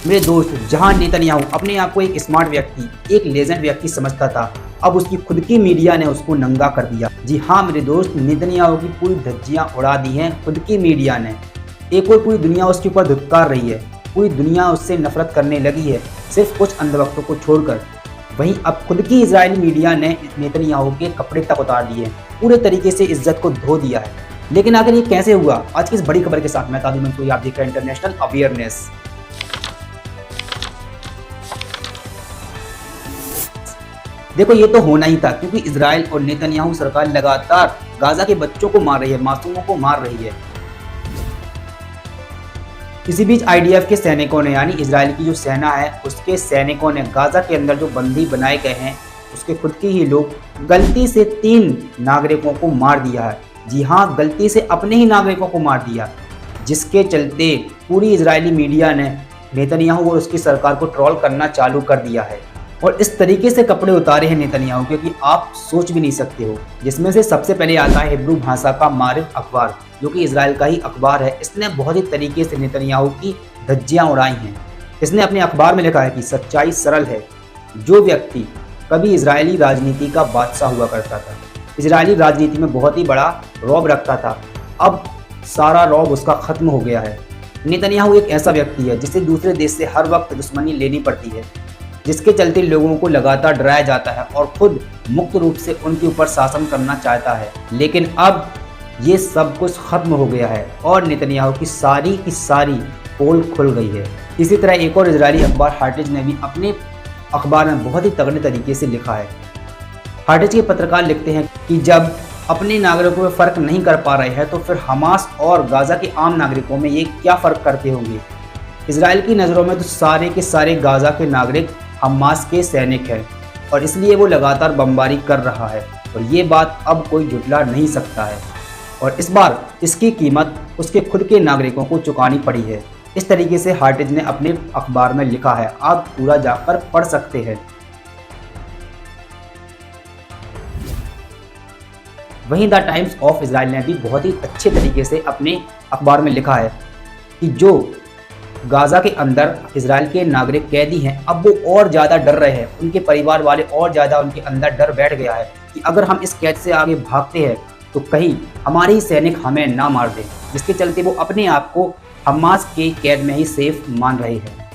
मेरे दोस्त, जहां नेतन्याहू अपने आप को एक स्मार्ट व्यक्ति, एक लेजेंड व्यक्ति समझता था, अब उसकी खुद की मीडिया ने उसको नंगा कर दिया। जी हाँ मेरे दोस्त, नेतन्याहू की पूरी धज्जियां उड़ा दी हैं खुद की मीडिया ने। एक और पूरी दुनिया उसके ऊपर धुतकार रही है, पूरी दुनिया उससे नफरत करने लगी है, सिर्फ कुछ अंधभक्तों को छोड़कर। वहीं अब खुद की इजरायली मीडिया ने नेतन्याहू के कपड़े तक उतार दिए, पूरे तरीके से इज्जत को धो दिया है। लेकिन आखिर ये कैसे हुआ? आज की इस बड़ी खबर के साथ मैं ताजुल मंसूरी, आप देख रहे हैं इंटरनेशनल अवेयरनेस। देखो, ये तो होना ही था, क्योंकि इजराइल और नेतन्याहू सरकार लगातार गाजा के बच्चों को मार रही है, मासूमों को मार रही है। इसी बीच आईडीएफ के सैनिकों ने, यानी इजराइल की जो सेना है उसके सैनिकों ने गाजा के अंदर जो बंदी बनाए गए हैं उसके खुद के ही लोग गलती से 3 नागरिकों को मार दिया है। जी हाँ, गलती से अपने ही नागरिकों को मार दिया, जिसके चलते पूरी इजरायली मीडिया ने नेतन्याहू और उसकी सरकार को ट्रोल करना चालू कर दिया है। और इस तरीके से कपड़े उतारे हैं नेतन्याहू के कि आप सोच भी नहीं सकते हो। जिसमें से सबसे पहले आता है हिब्रू भाषा का मारिफ अखबार, जो कि इजराइल का ही अखबार है। इसने बहुत ही तरीके से नेतन्याहू की धज्जियां उड़ाई हैं। इसने अपने अखबार में लिखा है कि सच्चाई सरल है। जो व्यक्ति कभी इजरायली राजनीति का बादशाह हुआ करता था, इजरायली राजनीति में बहुत ही बड़ा रौब रखता था, अब सारा रौब उसका खत्म हो गया है। नेतन्याहू एक ऐसा व्यक्ति है जिसे दूसरे देश से हर वक्त दुश्मनी लेनी पड़ती है, जिसके चलते लोगों को लगातार डराया जाता है और खुद मुक्त रूप से उनके ऊपर शासन करना चाहता है। लेकिन अब ये सब कुछ खत्म हो गया है और नेतन्याहू की सारी पोल खुल गई है। इसी तरह एक और इजरायली अखबार हार्टेज ने भी अपने अखबार में बहुत ही तगड़े तरीके से लिखा है। हार्टेज के पत्रकार लिखते हैं कि जब अपने नागरिकों में फ़र्क नहीं कर पा रहे हैं तो फिर हमास और गाजा के आम नागरिकों में ये क्या फ़र्क करते होंगे। इजराइल की नज़रों में तो सारे के सारे गाजा के नागरिक हमास के सैनिक हैं और इसलिए वो लगातार बमबारी कर रहा है और ये बात अब कोई झुठला नहीं सकता है। और इस बार इसकी कीमत उसके खुद के नागरिकों को चुकानी पड़ी है। इस तरीके से हार्टेज ने अपने अखबार में लिखा है, आप पूरा जाकर पढ़ सकते हैं। वहीं द टाइम्स ऑफ इजराइल ने भी बहुत ही अच्छे तरीके से अपने अखबार में लिखा है कि जो गाजा के अंदर इजराइल के नागरिक कैदी हैं, अब वो और ज़्यादा डर रहे हैं। उनके परिवार वाले और ज़्यादा उनके अंदर डर बैठ गया है कि अगर हम इस कैद से आगे भागते हैं तो कहीं हमारे ही सैनिक हमें ना मार दें, जिसके चलते वो अपने आप को हमास के कैद में ही सेफ मान रहे हैं।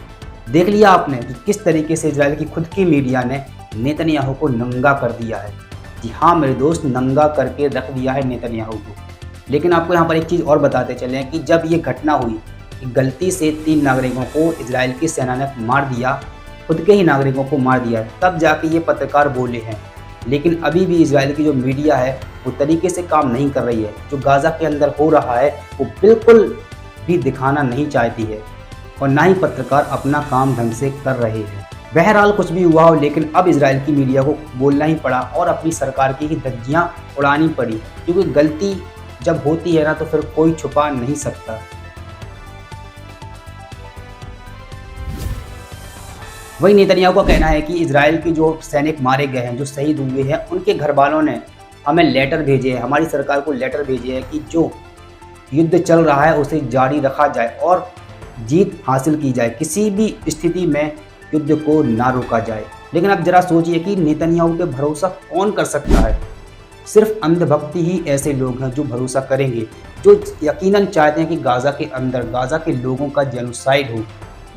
देख लिया आपने कि किस तरीके से इजराइल की खुद की मीडिया ने नेतन्याहू को नंगा कर दिया है। जी हाँ मेरे दोस्त, नंगा करके रख दिया है नेतन्याहू को। लेकिन आपको यहाँ पर एक चीज़ और बताते चलें कि जब ये घटना हुई, गलती से 3 नागरिकों को इजराइल की सेना ने मार दिया, खुद के ही नागरिकों को मार दिया, तब जाके ये पत्रकार बोले हैं। लेकिन अभी भी इजराइल की जो मीडिया है वो तरीके से काम नहीं कर रही है। जो गाजा के अंदर हो रहा है वो बिल्कुल भी दिखाना नहीं चाहती है और ना ही पत्रकार अपना काम ढंग से कर रहे हैं। बहरहाल कुछ भी हुआ हो, लेकिन अब इजराइल की मीडिया को बोलना ही पड़ा और अपनी सरकार की ही धज्जियां उड़ानी पड़ी, क्योंकि गलती जब होती है ना तो फिर कोई छुपा नहीं सकता। वही नेतन्याहू का कहना है कि इजराइल के जो सैनिक मारे गए हैं, जो शहीद हुए हैं, उनके घर वालों ने हमें लेटर भेजे हैं, हमारी सरकार को लेटर भेजे हैं कि जो युद्ध चल रहा है उसे जारी रखा जाए और जीत हासिल की जाए, किसी भी स्थिति में युद्ध को ना रोका जाए। लेकिन अब जरा सोचिए कि नेतन्याहू पे भरोसा कौन कर सकता है? सिर्फ अंधभक्ति ही ऐसे लोग हैं जो भरोसा करेंगे, जो यकीनन चाहते हैं कि गाजा के अंदर गाजा के लोगों का जेनोसाइड हो,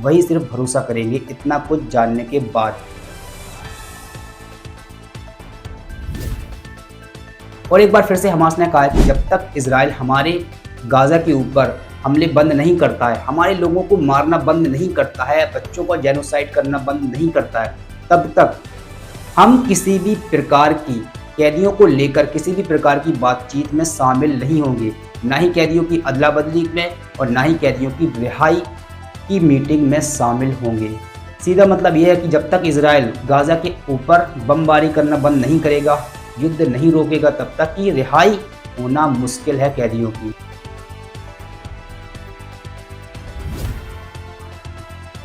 वही सिर्फ भरोसा करेंगे इतना कुछ जानने के बाद। और एक बार फिर से हमास ने कहा है कि जब तक इजराइल हमारे गाजा के ऊपर हमले बंद नहीं करता है, हमारे लोगों को मारना बंद नहीं करता है, बच्चों का जेनोसाइड करना बंद नहीं करता है, तब तक हम किसी भी प्रकार की कैदियों को लेकर किसी भी प्रकार की बातचीत में शामिल नहीं होंगे, ना ही कैदियों की अदला बदली में और ना ही कैदियों की रिहाई की मीटिंग में शामिल होंगे। सीधा मतलब यह है कि जब तक इजराइल गाजा के ऊपर बमबारी करना बंद नहीं करेगा, युद्ध नहीं रोकेगा, तब तक की रिहाई होना मुश्किल है कैदियों की।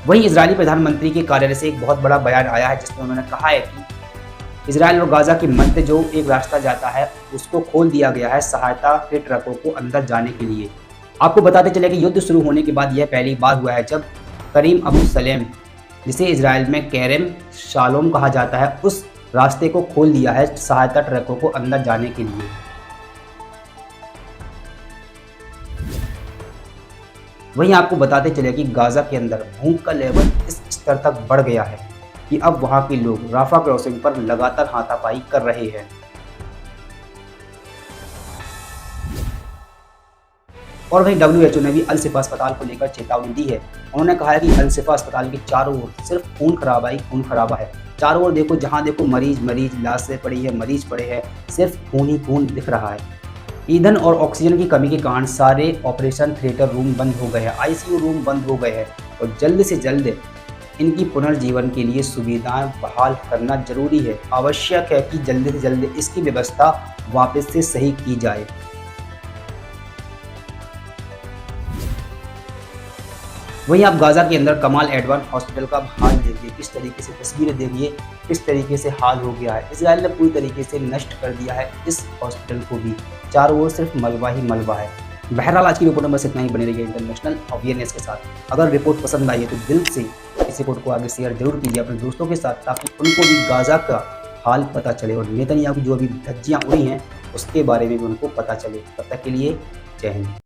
वहीं इजरायली प्रधानमंत्री के कार्यालय से एक बहुत बड़ा बयान आया है, जिसमें उन्होंने कहा है कि इजराइल और गाजा के मध्य जो एक रास्ता जाता है उसको खोल दिया गया है सहायता के ट्रकों को अंदर जाने के लिए। आपको बताते चले कि युद्ध शुरू होने के बाद यह पहली बार हुआ है जब करीम अबू सलेम, जिसे इजराइल में कैरम शालोम कहा जाता है, उस रास्ते को खोल दिया है सहायता ट्रकों को अंदर जाने के लिए। वहीं आपको बताते चले कि गाजा के अंदर भूख का लेवल इस स्तर तक बढ़ गया है कि अब वहां के लोग राफा क्रॉसिंग पर लगातार हाथापाई कर रहे हैं। और वहीं WHO ने भी अल शिफा अस्पताल को लेकर चेतावनी दी है। उन्होंने कहा है कि अल शिफा अस्पताल के चारों ओर सिर्फ खून खराबा है। चारों ओर देखो, जहां देखो मरीज लाशें पड़ी है, मरीज पड़े हैं, सिर्फ खून ही खून दिख रहा है। ईंधन और ऑक्सीजन की कमी के कारण सारे ऑपरेशन थिएटर रूम बंद हो गए हैं, ICU रूम बंद हो गए हैं और जल्द से जल्द इनकी पुनर्जीवन के लिए सुविधाएं बहाल करना जरूरी है। आवश्यक है कि जल्द से जल्द इसकी व्यवस्था वापस से सही की जाए। वहीं आप गाजा के अंदर कमाल एडवान हॉस्पिटल का हाल देखिए, किस तरीके से तस्वीरें देखिए, किस तरीके से हाल हो गया है। इजराइल ने पूरी तरीके से नष्ट कर दिया है इस हॉस्पिटल को भी, चारों ओर सिर्फ मलबा ही मलबा है। बहरहाल आज की रिपोर्ट में बस इतना ही। बने रहिए इंटरनेशनल अवेयरनेस के साथ। अगर रिपोर्ट पसंद आई है तो दिल से इस रिपोर्ट को आगे शेयर जरूर कीजिए अपने दोस्तों के साथ, ताकि उनको भी गाजा का हाल पता चले और नेतन्याहू की जो अभी धज्जियां उड़ी हैं उसके बारे में भी उनको पता चले। तब तक के लिए जय हिंद।